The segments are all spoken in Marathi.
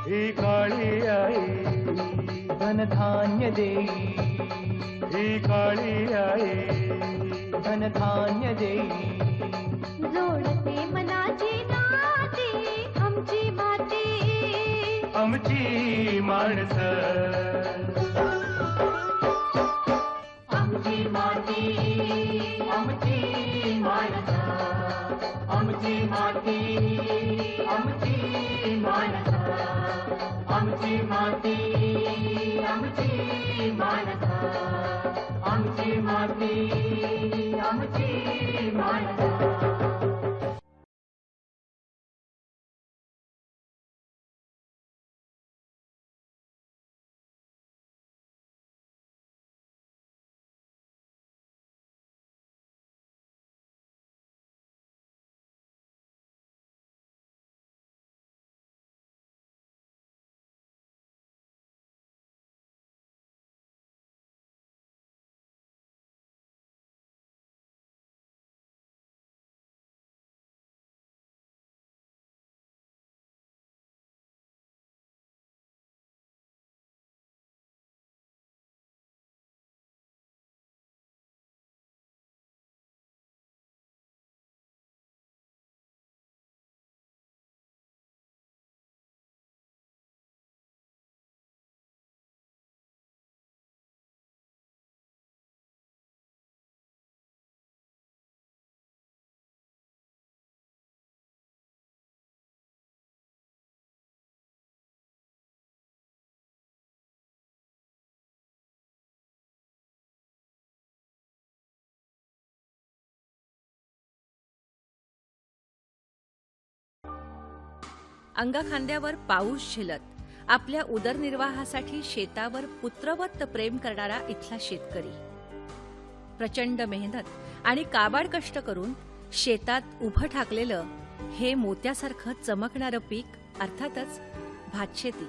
ही काळी आई धनधान्य देई, ही काळी आई धनधान्य देई. जोडते मनाची नाती आमची माती, आमची माणसं, आमची माती, आमची माणसं, आमची माती, आमची माणसं, आमची माती, आमची माणसं, आमची माती, आमची माणसं. अंगाखांद्यावर पाऊस झेलत आपल्या उदरनिर्वाहासाठी शेतावर पुत्रवत प्रेम करणारा इथला शेतकरी. प्रचंड मेहनत आणि काबाड कष्ट करून शेतात उभं ठाकलेलं हे मोत्यासारखं चमकणारं पीक अर्थातच भातशेती.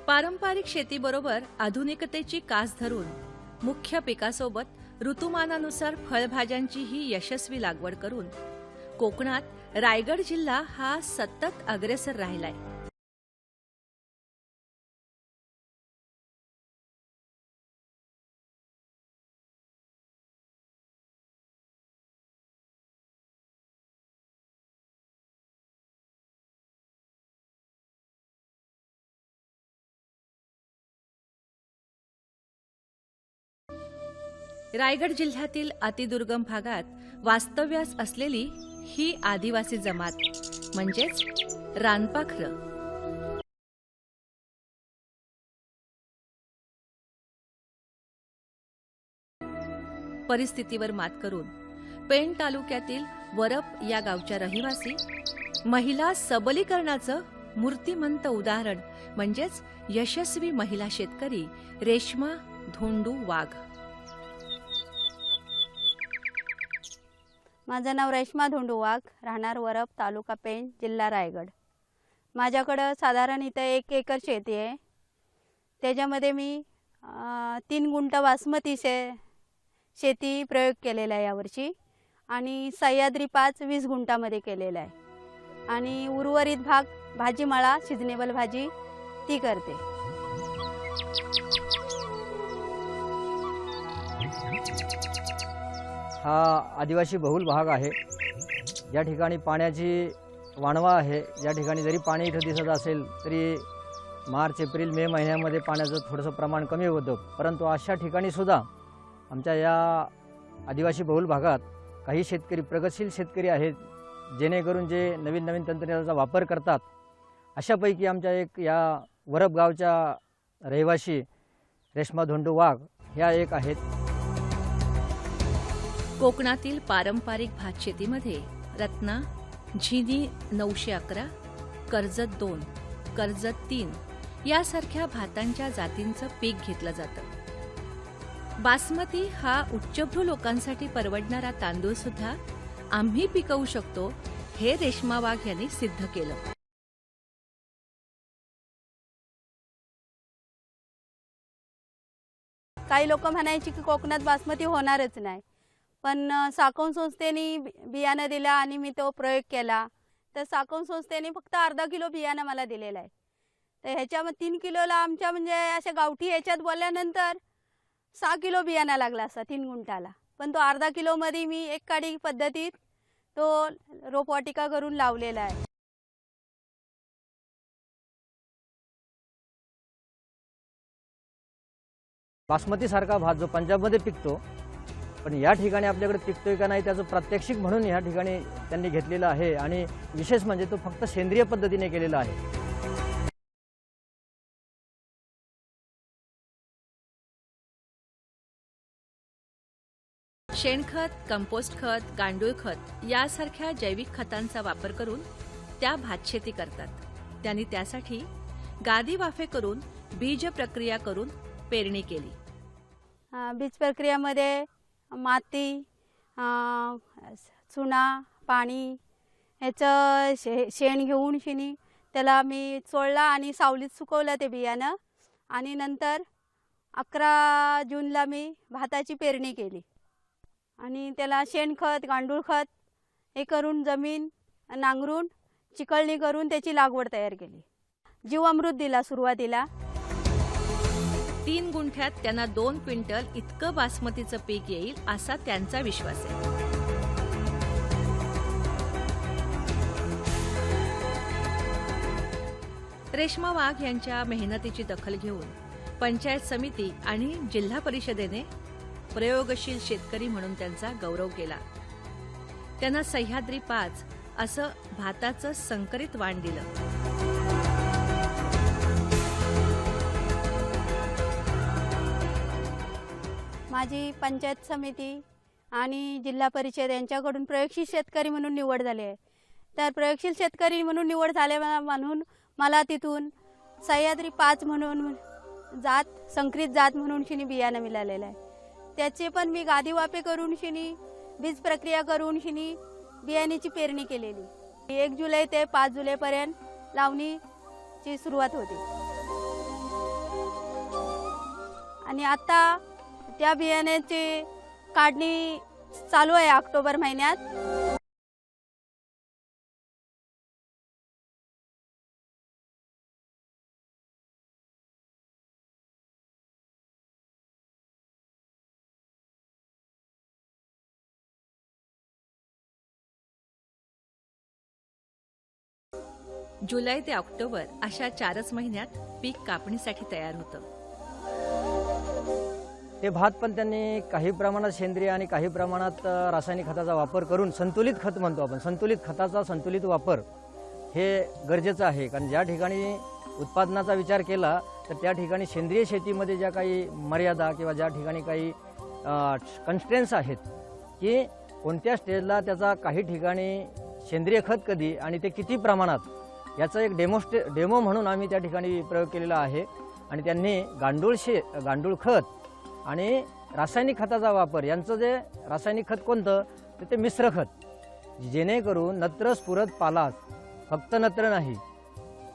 पारंपरिक शेतीबरोबर आधुनिकतेची कास धरून मुख्य पिकासोबत ऋतुमानानुसार फळभाज्यांचीही यशस्वी लागवड करून कोकणात रायगड जिल्हा हा सतत अग्रेसर राहिलाय. रायगड जिल्ह्यातील अतिदुर्गम भागात वास्तव्यास असलेली ही आदिवासी जमात म्हणजेच रानपाखरं. परिस्थितीवर मात करून पेण तालुक्यातील वरप या गावच्या रहिवासी महिला सबलीकरणाचं मूर्तिमंत उदाहरण म्हणजेच यशस्वी महिला शेतकरी रेश्मा धोंडू वाघ. माझं नाव रेश्मा धोंडू वाघ, राहणार वरप, तालुका पेण, जिल्हा रायगड. माझ्याकडं साधारण इथं 1 एकर शेती आहे. त्याच्यामध्ये मी 3 गुंठ बासमती शेती प्रयोग केलेला आहे यावर्षी आणि सह्याद्री 20 गुंठामध्ये केलेला आहे आणि उर्वरित भाग भाजीमाळा सिजनेबल भाजी ती करते. हा आदिवासी बहुल भाग आहे. या ठिकाणी पाण्याची वाणवा आहे. या ठिकाणी जरी पाणी इथं दिसत असेल तरी मार्च एप्रिल मे महिन्यामध्ये पाण्याचं थोडंसं प्रमाण कमी होतं, परंतु अशा ठिकाणी सुद्धा आमच्या या आदिवासी बहुल भागात काही शेतकरी प्रगतशील शेतकरी आहेत जेणेकरून जे नवीन नवीन तंत्रज्ञानाचा वापर करतात. अशापैकी आमच्या एक या वरप गावच्या रहिवासी रेश्मा धोंडू वाघ ह्या एक आहेत. कोकणातील पारंपरिक भातशेतीमध्ये रत्ना, झिनी 911, कर्जत 2, कर्जत 3 यासारख्या भातांच्या जातींचं पीक घेतलं जातं. बासमती हा उच्चभ्रू लोकांसाठी परवडणारा तांदूळ सुद्धा आम्ही पिकवू शकतो हे रेश्मा वाघ यांनी सिद्ध केलं. काही लोक म्हणायची की कोकणात बासमती होणारच नाही, पण साकौन संस्थेने बियाणं दिलं आणि मी तो प्रयोग केला. तर साकौन संस्थेने फक्त अर्धा किलो बियाणं मला दिलेलं आहे. तर ह्याच्यामध्ये 3 किलोला आमच्या म्हणजे अशा गावठी ह्याच्यात बोलल्यानंतर 6 किलो बियाणं लागला असता 3 गुंठाला. पण तो अर्धा किलोमध्ये मी एक काडी पद्धतीत तो रोपवाटिका करून लावलेला आहे. बासमती सारखा भात जो पंजाबमध्ये पिकतो, पण या ठिकाणी आपल्याकडे पिकतोय का नाही त्याचं प्रात्यक्षिक म्हणून या ठिकाणी त्यांनी घेतलेलं आहे. आणि विशेष म्हणजे तो फक्त सेंद्रिय पद्धतीने केलेला आहे. शेणखत, कंपोस्ट खत, गांडूळ खत यासारख्या जैविक खतांचा वापर करून त्या भातशेती करतात. त्यांनी त्यासाठी गादी वाफे करून बीज प्रक्रिया करून पेरणी केली. बीज प्रक्रियामध्ये माती, चुना, पाणी ह्याचं शेण घेऊन त्याला मी चोळला आणि सावलीत सुकवलं ते बियाणं. आणि नंतर 11 जूनला मी भाताची पेरणी केली. आणि त्याला शेणखत, गांडूळ खत हे करून जमीन नांगरून चिकळणी करून त्याची लागवड तयार केली. जीवामृत दिला सुरुवातीला. 3 गुंठ्यात त्यांना 2 क्विंटल इतकं बासमतीचं पीक येईल असा त्यांचा विश्वास आहे. रेश्मा वाघ यांच्या मेहनतीची दखल घेऊन पंचायत समिती आणि जिल्हा परिषदेने प्रयोगशील शेतकरी म्हणून त्यांचा गौरव केला. त्यांना सह्याद्री 5 असं भाताचं संकरित वाण दिलं. माझी पंचायत समिती आणि जिल्हा परिषद यांच्याकडून प्रयोगशील शेतकरी म्हणून निवड झाली आहे. तर प्रयोगशील शेतकरी म्हणून निवड झाले म्हणून मला तिथून सह्याद्री 5 म्हणून संकरित जात म्हणून बियाणं मिळालेलं आहे. त्याचे पण मी गादी वाफे करून बीज प्रक्रिया करून बियाण्याची पेरणी केलेली. 1 जुलै ते 5 जुलैपर्यंत लावणीची सुरुवात होती. आणि आता त्या बियाण्याची काढणी चालू आहे ऑक्टोबर महिन्यात. जुलै ते ऑक्टोबर अशा 4च महिन्यात पीक कापणीसाठी तयार होतं. ते भात पण त्यांनी काही प्रमाणात सेंद्रिय आणि काही प्रमाणात रासायनिक खताचा वापर करून संतुलित खत म्हणतो आपण, संतुलित खताचा संतुलित वापर हे गरजेचं आहे. कारण ज्या ठिकाणी उत्पादनाचा विचार केला तर त्या ठिकाणी सेंद्रिय शेतीमध्ये ज्या काही मर्यादा किंवा ज्या ठिकाणी काही कन्स्ट्रेन्स आहेत की कोणत्या स्टेजला त्याचा काही ठिकाणी सेंद्रिय खत कधी आणि ते किती प्रमाणात याचा एक डेमो म्हणून आम्ही त्या ठिकाणी प्रयोग केलेला आहे. आणि त्यांनी गांडूळ खत आणि रासायनिक खताचा वापर यांचं जे रासायनिक खत कोणतं तर ते मिश्र खत, जेणेकरून नत्र स्फुरद पालास, फक्त नत्र नाही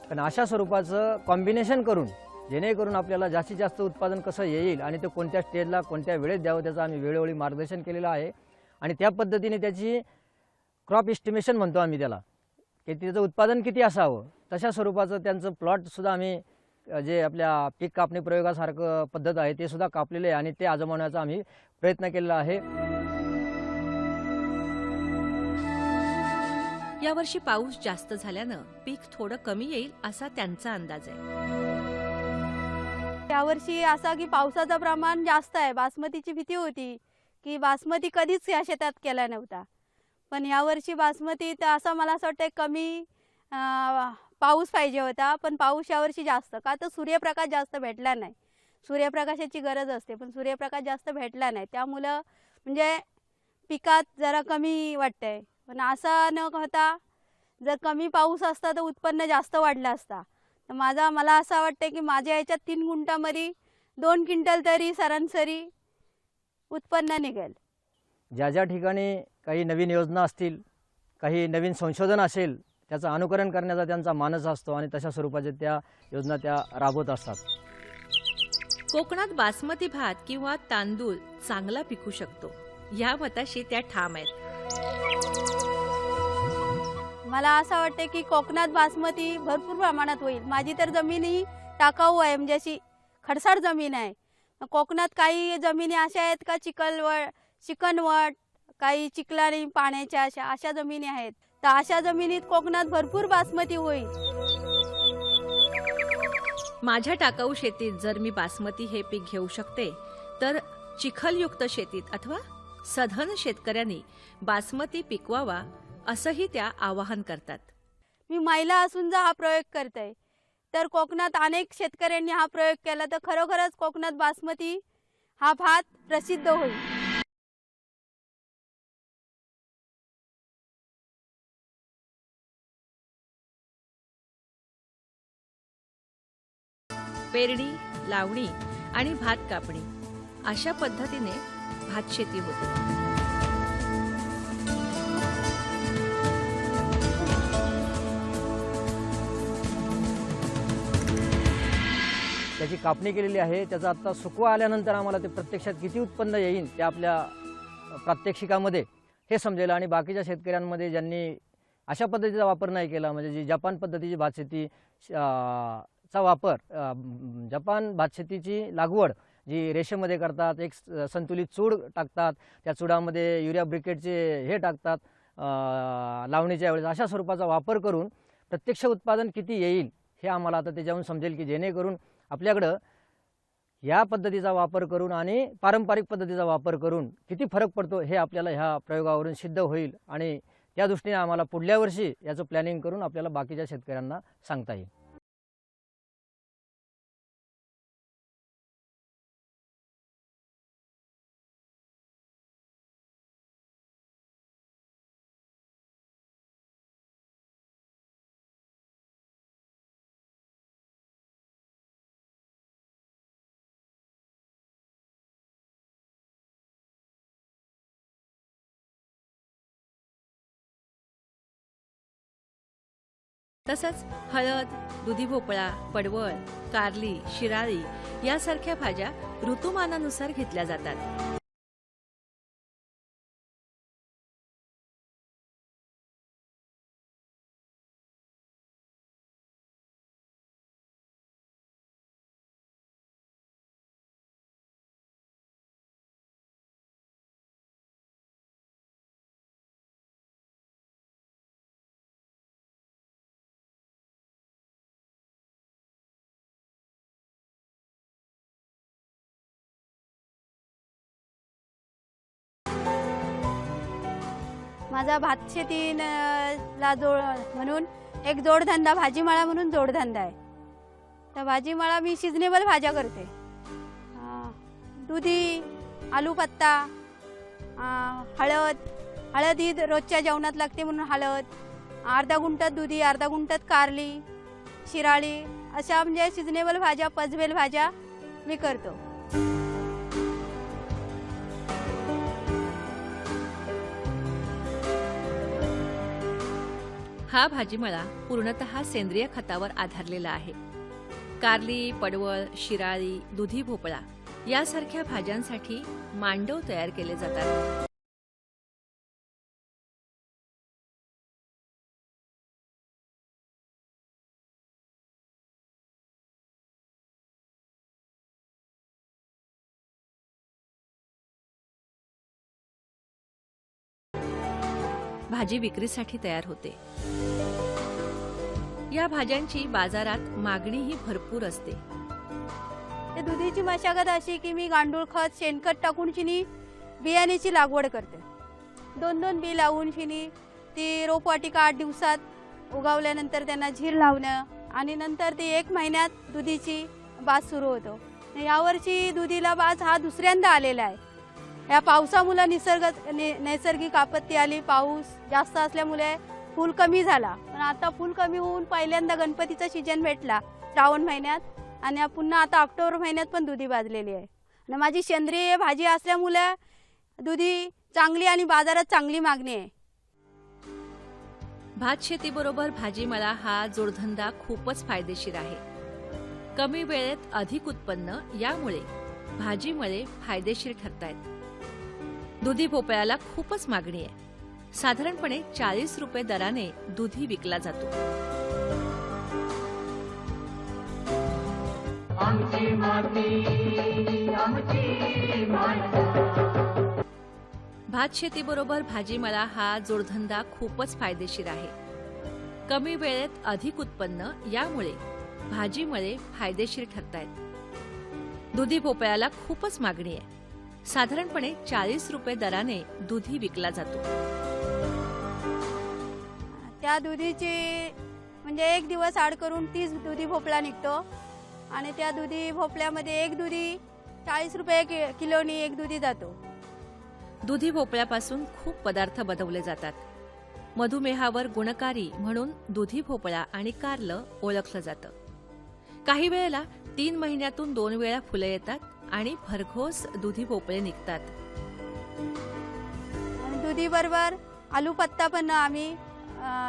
पण अशा स्वरूपाचं कॉम्बिनेशन करून जेणेकरून आपल्याला जास्तीत जास्त उत्पादन कसं येईल आणि ते कोणत्या स्टेजला कोणत्या वेळेत द्यावं त्याचं आम्ही वेळोवेळी मार्गदर्शन केलेलं आहे. आणि त्या पद्धतीने त्याची क्रॉप एस्टिमेशन म्हणतो आम्ही त्याला, की त्याचं उत्पादन किती असावं तशा स्वरूपाचं त्यांचं प्लॉटसुद्धा आम्ही जे आपल्या पीक कापणी प्रयोगासारखं पद्धत आहे ते सुद्धा कापलेले आहे आणि ते आजमावण्याचा आम्ही प्रयत्न केलेला आहे. यावर्षी पाऊस जास्त झाल्यानं पीक थोडं कमी येईल असा त्यांचा अंदाज आहे. यावर्षी असा की पावसाचं प्रमाण जास्त आहे. बासमतीची भीती होती की बासमती कधीच या शेतात केला नव्हता, पण यावर्षी बासमतीत असं मला असं वाटतं कमी पाऊस पाहिजे होता. पण पाऊस यावर्षी जास्त, का तर सूर्यप्रकाश जास्त भेटला नाही. सूर्यप्रकाशाची गरज असते पण सूर्यप्रकाश जास्त भेटला नाही, त्यामुळं म्हणजे पिकात जरा कमी वाटतंय. पण असं न होता जर कमी पाऊस असता तर उत्पन्न जास्त वाढलं असता. तर मला असं वाटतं की माझ्या ह्याच्यात 3 गुंठामध्ये 2 क्विंटल तरी सरासरी उत्पन्न निघेल. ज्या ज्या ठिकाणी काही नवीन योजना असतील, काही नवीन संशोधन असेल त्याचं अनुकरण करण्याचा त्यांचा मानस असतो आणि तशा स्वरूपाच्या त्या योजना त्या राबवत असतात. कोकणात बासमती भात किंवा तांदूळ चांगला पिकू शकतो. या मताशी त्या ठाम आहेत. मला असं वाटतं की कोकणात बासमती भरपूर प्रमाणात होईल. माझी तर जमीन ही टाकाऊ आहे, म्हणजे अशी खडसाळ जमीन आहे. कोकणात काही जमिनी अशा आहेत का चिकणवट, काही चिखलानी पाण्याच्या अशा जमिनी आहेत. तर अशा जमिनीत कोकणात भरपूर बासमती होईल. माझ्या टाकाऊ शेतीत जर मी बासमती हे पीक घेऊ शकते, तर चिखलयुक्त शेतीत अथवा सधन शेतकऱ्यांनी बासमती पिकवावा असंही त्या आवाहन करतात. मी महिला असून जर हा प्रयोग करते, तर कोकणात अनेक शेतकऱ्यांनी हा प्रयोग केला तर खरोखरच कोकणात बासमती हा भात प्रसिद्ध होईल. पेरणी, लावणी आणि भात कापणी अशा पद्धतीने भातशेती होते. त्याची कापणी केलेली आहे. त्याचा आत्ता सुकवा आल्यानंतर आम्हाला ते प्रत्यक्षात किती उत्पन्न येईल ते आपल्या प्रात्यक्षिकामध्ये हे समजेल. आणि बाकीच्या शेतकऱ्यांमध्ये ज्यांनी अशा पद्धतीचा वापर नाही केला, म्हणजे जी जपान पद्धतीची भातशेती चा वापर, जपान भातशेतीची लागवड जी रेषेमध्ये करतात, एक संतुलित चूड टाकतात, त्या चुडामध्ये युरिया ब्रिकेटचे हे टाकतात लावणीच्या वेळेस, अशा स्वरूपाचा वापर करून प्रत्यक्ष उत्पादन किती येईल हे आम्हाला आता त्याच्यावरून समजेल, की जेणेकरून आपल्याकडं या पद्धतीचा वापर करून आणि पारंपरिक पद्धतीचा वापर करून किती फरक पडतो हे आपल्याला ह्या प्रयोगावरून सिद्ध होईल. आणि त्या दृष्टीने आम्हाला पुढल्या वर्षी याचं प्लॅनिंग करून आपल्याला बाकीच्या शेतकऱ्यांना सांगता येईल. तसंच हळद, दुधी भोपळा, पडवळ, कारली, शिराळी यासारख्या भाज्या ऋतुमानानुसार घेतल्या जातात. माझा भातशेतीला म्हणून एक जोडधंदा, भाजीमाळा म्हणून जोडधंदा आहे. तर भाजीमाळा मी सिजनेबल भाज्या करते. दुधी, आलू पत्ता, हळद ही रोजच्या जेवणात लागते म्हणून हळद, अर्धा गुंठात दुधी, अर्धा गुंठात कारली, शिराळी अशा म्हणजे सिजनेबल भाज्या, पचवेल भाज्या मी करतो. हा भाजीमळा पूर्णतः सेंद्रिय खतावर आधारलेला आहे. कारली, पडवळ, शिराळी, दुधी भोपळा यासारख्या भाज्यांसाठी मांडव तयार केले जातात. भाजी विक्रीसाठी तयार होते. या भाज्यांची बाजारात मागणीही भरपूर असते. ते दुधीची मशागत अशी की मी गांडूळ खत, शेणखत टाकून शिनी बियाण्याची लागवड करते. 2-2 बी लावून शिनी ती रोपवाटिका 8 दिवसात उगवल्यानंतर त्यांना झीर लावणं आणि नंतर ती 1 महिन्यात दुधीची बाज सुरू होतो. यावर्षी दुधीला बाज हा दुसऱ्यांदा आलेला आहे. या पावसामुळे नैसर्गिक आपत्ती आली, पाऊस जास्त असल्यामुळे फूल कमी झाला. पण आता फूल कमी होऊन पहिल्यांदा गणपतीचा सीजन भेटला श्रावण महिन्यात आणि पुन्हा आता ऑक्टोबर महिन्यात पण दुधी भाजलेली आहे. आणि माझी सेंद्रिय भाजी असल्यामुळे दुधी चांगली आणि बाजारात चांगली मागणी आहे. भात शेतीबरोबर भाजीमाळा हा जोडधंदा खूपच फायदेशीर आहे. कमी वेळेत अधिक उत्पन्न, यामुळे भाजीमळे फायदेशीर ठरतायत. दुधी भोपळ्याला खूपच मागणी आहे. साधारणपणे 40 रुपये दराने दुधी विकला जातो. आमची माती आमची माणसं. भात शेतीबरोबर भाजीमाला हा जोडधंदा खूपच फायदेशीर आहे. कमी वेळेत अधिक उत्पन्न, यामुळे भाजीमळे फायदेशीर ठरतायत. दुधी भोपळ्याला खूपच मागणी आहे. साधारणपणे 40 रुपये दराने दुधी विकला जातो. त्या दुधीची म्हणजे एक दिवस आड करून 30 दुधी भोपळा निघतो आणि त्या दुधी भोपळ्यामध्ये एक दुधी 40 रुपये किलोनी एक दुधी जातो. दुधी भोपळ्यापासून खूप पदार्थ बनवले जातात. मधुमेहावर गुणकारी म्हणून दुधी भोपळा आणि कारलं ओळखलं जातं. काही वेळेला 3 महिन्यातून 2 वेळा फुलं येतात आणि भरघोस दुधी भोपळे निघतात. आणि दुधी बरोबर आलू पत्ता पण आम्ही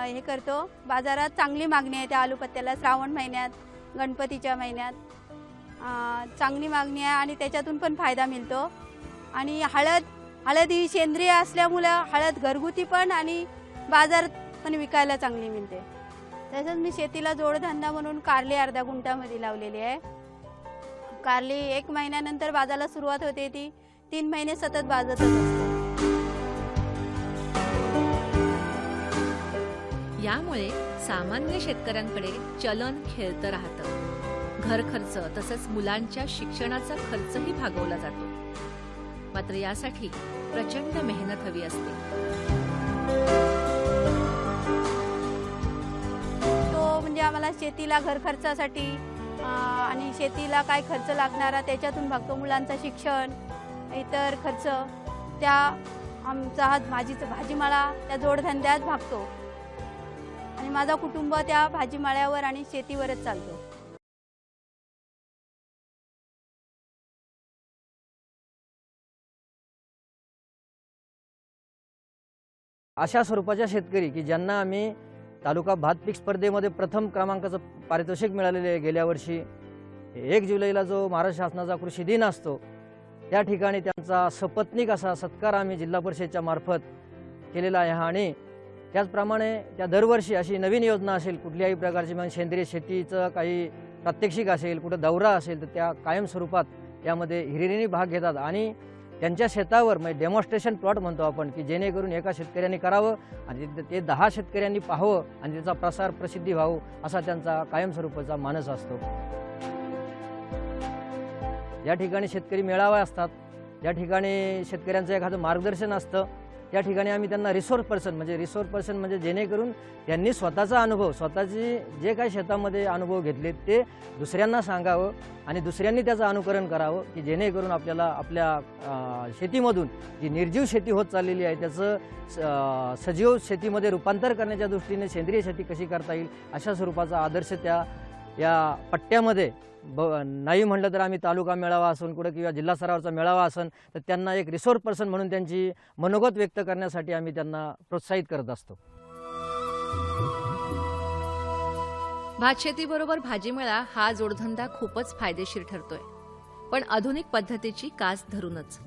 हे करतो. बाजारात चांगली मागणी आहे त्या आलू पत्त्याला. श्रावण महिन्यात, गणपतीच्या महिन्यात चांगली मागणी आहे आणि त्याच्यातून पण फायदा मिळतो. आणि हळद ही सेंद्रिय असल्यामुळं हळद घरगुती पण आणि बाजारात पण विकायला चांगली मिळते. तसंच मी शेतीला जोडधंदा म्हणून कारली अर्धा गुंठामध्ये लावलेली आहे. कारली 1 महिन्यानंतर बाजाराला सुरुवात होते, ती 3 महिने सतत बाजारातच असते. यामुळे सामान्य शेतकऱ्यांकडे चलन खेळतं राहतं. घर खर्च तसंच मुलांच्या शिक्षणाचा खर्चही भागवला जातो. मात्र यासाठी प्रचंड मेहनत हवी असते. तो म्हणजे आम्हाला शेतीला घर खर्चासाठी आणि शेतीला काय खर्च लागणारा त्याच्यातून भागतो. मुलांचं शिक्षण, इतर खर्च, त्या आमचा हा भाजीमाळा त्या जोडधंद्यात भागतो आणि माझा कुटुंब त्या भाजीमाळ्यावर आणि शेतीवरच चालतो. अशा स्वरूपाच्या शेतकरी की ज्यांना आम्ही तालुका भात पीक स्पर्धेमध्ये प्रथम क्रमांकाचं पारितोषिक मिळालेले आहे. गेल्या वर्षी 1 जुलैला जो महाराष्ट्र शासनाचा कृषी दिन असतो, त्या ठिकाणी त्यांचा सपत्नीक असा सत्कार आम्ही जिल्हा परिषदेच्या मार्फत केलेला आहे. आणि त्याचप्रमाणे त्या दरवर्षी अशी नवीन योजना असेल, कुठल्याही प्रकारची मग सेंद्रिय शेतीचं काही प्रात्यक्षिक असेल, कुठं दौरा असेल, तर त्या कायम स्वरूपात यामध्ये हिरिरीने भाग घेतात. आणि त्यांच्या शेतावर म्हणजे डेमॉन्स्ट्रेशन प्लॉट म्हणतो आपण, की जेणेकरून एका शेतकऱ्यांनी करावं आणि ते 10 शेतकऱ्यांनी पाहावं आणि त्याचा प्रसार प्रसिद्धी व्हावं, असा त्यांचा कायमस्वरूपाचा मानस असतो. ज्या ठिकाणी शेतकरी मेळावे असतात, ज्या ठिकाणी शेतकऱ्यांचं एखादं मार्गदर्शन असतं, त्या ठिकाणी आम्ही त्यांना रिसोर्स पर्सन म्हणजे जेणेकरून त्यांनी स्वतःचा अनुभव, स्वतःची जे काही शेतामध्ये अनुभव घेतले ते दुसऱ्यांना सांगावं आणि दुसऱ्यांनी त्याचं अनुकरण करावं, की जेणेकरून आपल्याला आपल्या शेतीमधून जी निर्जीव शेती होत चाललेली आहे त्याचं सजीव शेतीमध्ये रूपांतर करण्याच्या दृष्टीने सेंद्रिय शेती कशी करता येईल, अशा स्वरूपाचा आदर्श या पट्ट्यामध्ये नाही म्हटलं तर आम्ही तालुका मेळावा असून कुठं किंवा जिल्हा स्तरावरचा मेळावा असून तर त्यांना एक रिसोर्स पर्सन म्हणून त्यांची मनोगत व्यक्त करण्यासाठी आम्ही त्यांना प्रोत्साहित करत असतो. भातशेतीबरोबर भाजीमेळा हा जोडधंदा खूपच फायदेशीर ठरतोय, पण आधुनिक पद्धतीची कास धरूनच.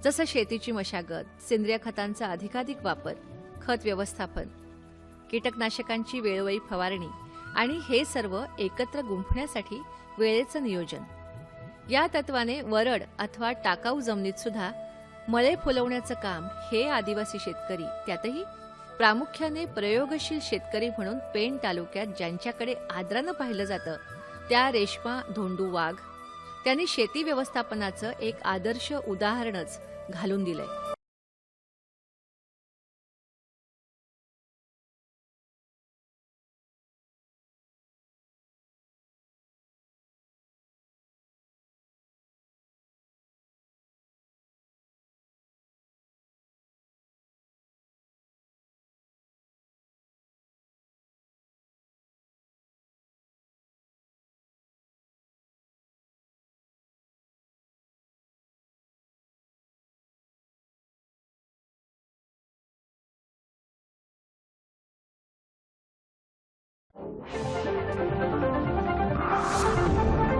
जसं शेतीची मशागत, सेंद्रिय खतांचा अधिकाधिक वापर, खत व्यवस्थापन, कीटकनाशकांची वेळोवेळी फवारणी आणि हे सर्व एकत्र गुंफण्यासाठी वेळेचं नियोजन. या तत्वाने वरड अथवा टाकाऊ जमिनीत सुद्धा मळे फुलवण्याचं काम हे आदिवासी शेतकरी, त्यातही प्रामुख्याने प्रयोगशील शेतकरी म्हणून पेण तालुक्यात ज्यांच्याकडे आदरानं पाहिलं जातं त्या रेश्मा धोंडू वाघ, त्यांनी शेती व्यवस्थापनाचं एक आदर्श उदाहरणच घालून दिलंय. Thank you.